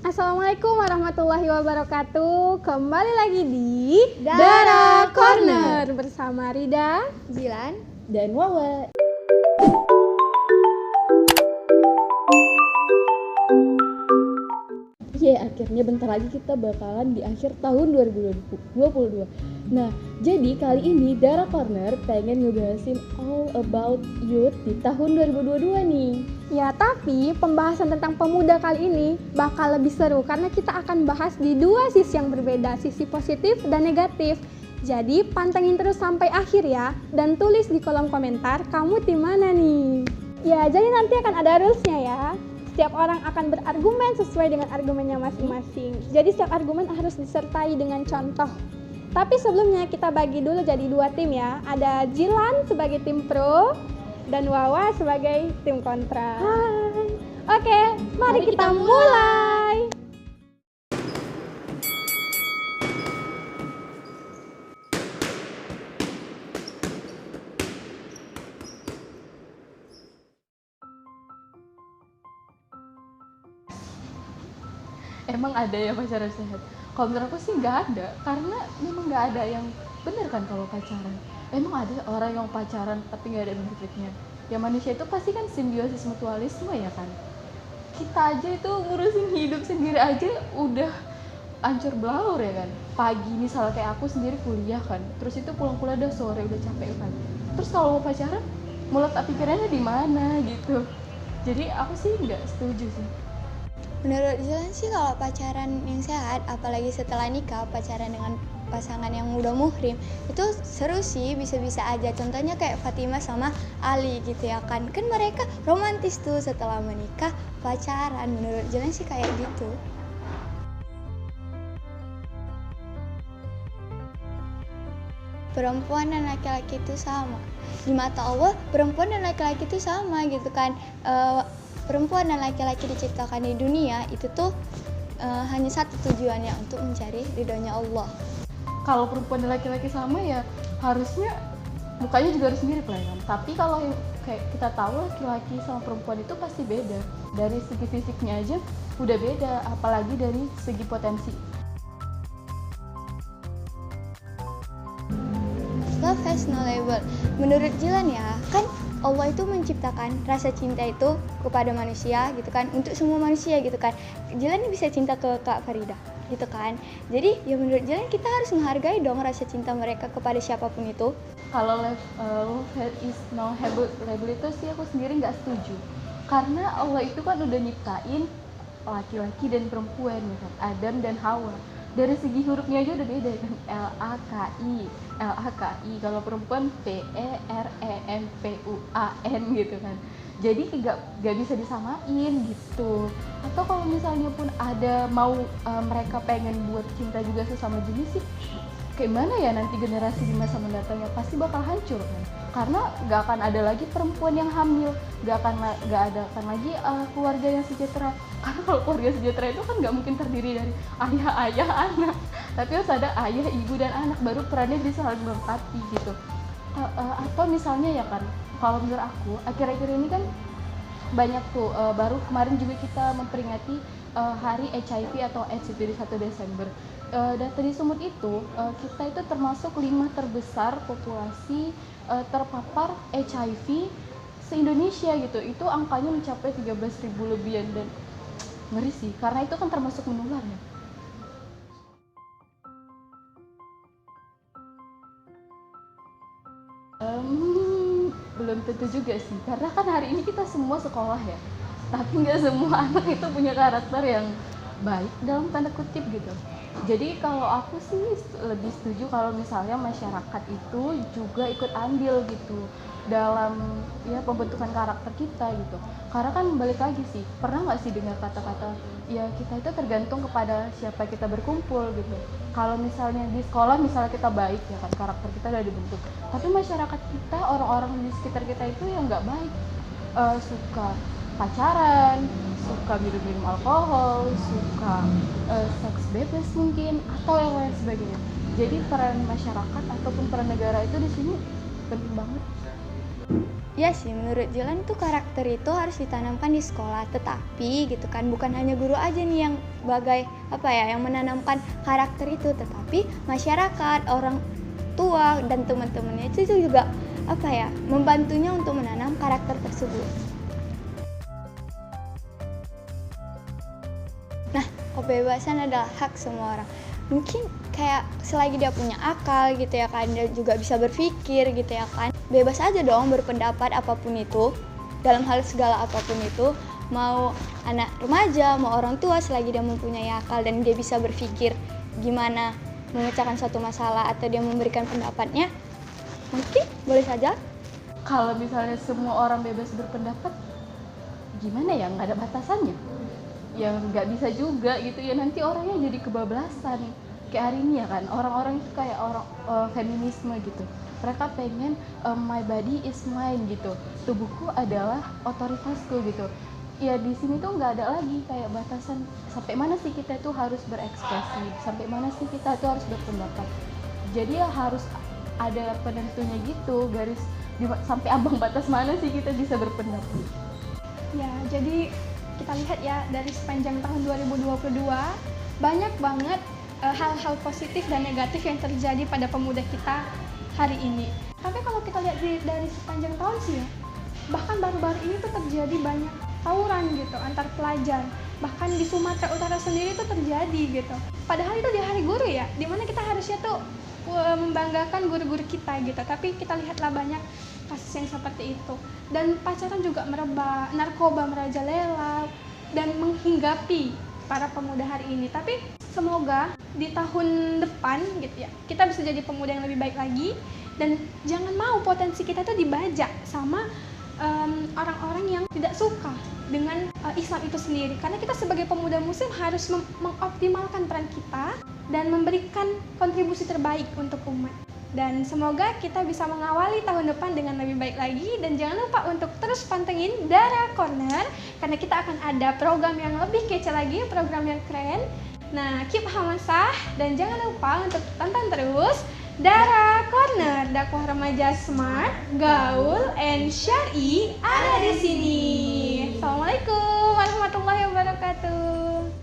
Assalamualaikum warahmatullahi wabarakatuh. Kembali lagi di Dara Corner bersama Rida, Zilan, dan Wawa. Akhirnya bentar lagi kita bakalan di akhir tahun 2022. Nah, jadi kali ini Dara Corner pengen ngebahasin all about youth di tahun 2022 nih. Ya, tapi pembahasan tentang pemuda kali ini bakal lebih seru karena kita akan bahas di dua sisi yang berbeda, sisi positif dan negatif. Jadi pantengin terus sampai akhir ya, dan tulis di kolom komentar kamu tim mana nih. Ya, jadi nanti akan ada rules-nya ya. Setiap orang akan berargumen sesuai dengan argumennya masing-masing. Jadi setiap argumen harus disertai dengan contoh. Tapi sebelumnya kita bagi dulu jadi dua tim ya. Ada Jilan sebagai tim pro dan Wawa sebagai tim kontra. Hai. Oke, mari kita mulai. Emang ada ya pacaran sehat? Kalau menurut aku sih nggak ada, karena memang nggak ada yang benar kan kalau pacaran. Emang ada orang yang pacaran tapi nggak ada benefitnya? Ya manusia itu pasti kan simbiosis mutualisme ya kan. Kita aja itu ngurusin hidup sendiri aja udah hancur belaur ya kan. Pagi misalnya kayak aku sendiri kuliah kan, terus itu pulang kuliah udah sore udah capek kan. Terus kalau mau pacaran, mau letak pikirannya di mana gitu. Jadi aku sih nggak setuju sih. menurut Zilan sih kalau pacaran yang sehat, apalagi setelah nikah, pacaran dengan pasangan yang udah muhrim, itu seru sih, bisa-bisa aja. Contohnya kayak Fatimah sama Ali gitu ya kan. Kan mereka romantis tuh setelah menikah pacaran. Menurut Zilan sih kayak gitu. Perempuan dan laki-laki itu sama. Di mata Allah, perempuan dan laki-laki itu sama gitu kan. Perempuan dan laki-laki diciptakan di dunia itu tuh hanya satu tujuannya, untuk mencari ridhonya Allah. Kalau perempuan dan laki-laki sama ya harusnya mukanya juga harus mirip lah kan. Tapi kalau kayak kita tahu laki-laki sama perempuan itu pasti beda. Dari segi fisiknya aja udah beda, apalagi dari segi potensi. Love has no label. Menurut Jilan ya, kan Allah itu menciptakan rasa cinta itu kepada manusia gitu kan, untuk semua manusia gitu kan. Jilan bisa cinta ke Kak Farida gitu kan. Jadi ya menurut Jilan kita harus menghargai dong rasa cinta mereka kepada siapapun itu. Kalau love is no label itu sih aku sendiri nggak setuju. Karena Allah itu kan udah nyiptain laki-laki dan perempuan ya kan, Adam dan Hawa. Dari segi hurufnya aja udah beda kan, L-A-K-I, kalau perempuan P-E-R-E-M-P-U-A-N gitu kan. Jadi gak bisa disamain gitu. Atau kalau misalnya pun ada mau mereka pengen buat cinta juga sesama jenis sih, kayak mana ya nanti generasi di masa mendatangnya pasti bakal hancur kan. Karena gak akan ada lagi perempuan yang hamil, gak akan lagi keluarga yang sejahtera. Karena kalau keluarga sejahtera itu kan gak mungkin terdiri dari ayah, anak, tapi harus ada ayah, ibu, dan anak, baru perannya bisa saling melengkapi gitu. Atau misalnya ya kan, kalau menurut aku akhir-akhir ini kan banyak tuh, baru kemarin juga kita memperingati hari HIV atau AIDS itu di 1 Desember. Data di Sumut itu, kita itu termasuk 5 terbesar populasi terpapar HIV se-Indonesia gitu. Itu angkanya mencapai 13.000 lebihan, dan ngeri sih, karena itu kan termasuk menular ya. Belum tentu juga sih, karena kan hari ini kita semua sekolah ya, tapi nggak semua anak itu punya karakter yang baik dalam tanda kutip gitu. Jadi kalau aku sih lebih setuju kalau misalnya masyarakat itu juga ikut andil gitu dalam ya pembentukan karakter kita gitu. Karena kan balik lagi sih, pernah nggak sih dengar kata-kata ya kita itu tergantung kepada siapa kita berkumpul gitu. Kalau misalnya di sekolah misalnya kita baik ya kan, karakter kita udah dibentuk, tapi masyarakat kita, orang-orang di sekitar kita itu yang nggak baik, suka pacaran, suka minum alkohol, suka seks bebas mungkin, atau yang lain sebagainya. Jadi peran masyarakat ataupun peran negara itu di sini penting banget. Ya sih, menurut Jilan tuh karakter itu harus ditanamkan di sekolah, tetapi gitu kan bukan hanya guru aja nih yang yang menanamkan karakter itu, tetapi masyarakat, orang tua dan teman-temannya itu juga membantunya untuk menanam karakter tersebut. Nah, kebebasan adalah hak semua orang. Mungkin kayak selagi dia punya akal gitu ya kan, dia juga bisa berpikir gitu ya kan. Bebas aja dong berpendapat apapun itu, dalam hal segala apapun itu, mau anak remaja, mau orang tua, selagi dia mempunyai akal dan dia bisa berpikir gimana memecahkan suatu masalah atau dia memberikan pendapatnya, mungkin boleh saja. Kalau misalnya semua orang bebas berpendapat, gimana ya, nggak ada batasannya? Ya nggak bisa juga gitu ya, nanti orangnya jadi kebablasan. Kayak hari ini ya kan, orang-orang itu kayak orang feminisme gitu. Mereka pengen my body is mine gitu, tubuhku adalah otoritasku gitu. Ya di sini tuh nggak ada lagi kayak batasan sampai mana sih kita tuh harus berekspresi, sampai mana sih kita tuh harus berpendapat. Jadi ya harus ada penentunya gitu, garis sampai ambang batas mana sih kita bisa berpendapat. Ya, jadi kita lihat ya dari sepanjang tahun 2022 banyak banget hal-hal positif dan negatif yang terjadi pada pemuda kita hari ini. Tapi kalau kita lihat dari sepanjang tahun sih ya, bahkan baru-baru ini tuh terjadi banyak tawuran gitu antar pelajar. Bahkan di Sumatera Utara sendiri tuh terjadi gitu. Padahal itu di hari guru ya, dimana kita harusnya tuh membanggakan guru-guru kita gitu. Tapi kita lihatlah banyak kasus yang seperti itu. Dan pacaran juga merebak, narkoba merajalela dan menghinggapi para pemuda hari ini. Tapi semoga di tahun depan gitu ya, kita bisa jadi pemuda yang lebih baik lagi, dan jangan mau potensi kita tuh dibajak sama orang-orang yang tidak suka dengan Islam itu sendiri. Karena kita sebagai pemuda muslim harus mengoptimalkan peran kita dan memberikan kontribusi terbaik untuk umat. Dan semoga kita bisa mengawali tahun depan dengan lebih baik lagi. Dan jangan lupa untuk terus pantengin Dara Corner, karena kita akan ada program yang lebih kece lagi, program yang keren. Nah, keep hamasah dan jangan lupa untuk tonton terus Dara Corner, dakwah remaja smart, gaul, and syar'i ada di sini. Assalamualaikum warahmatullahi wabarakatuh.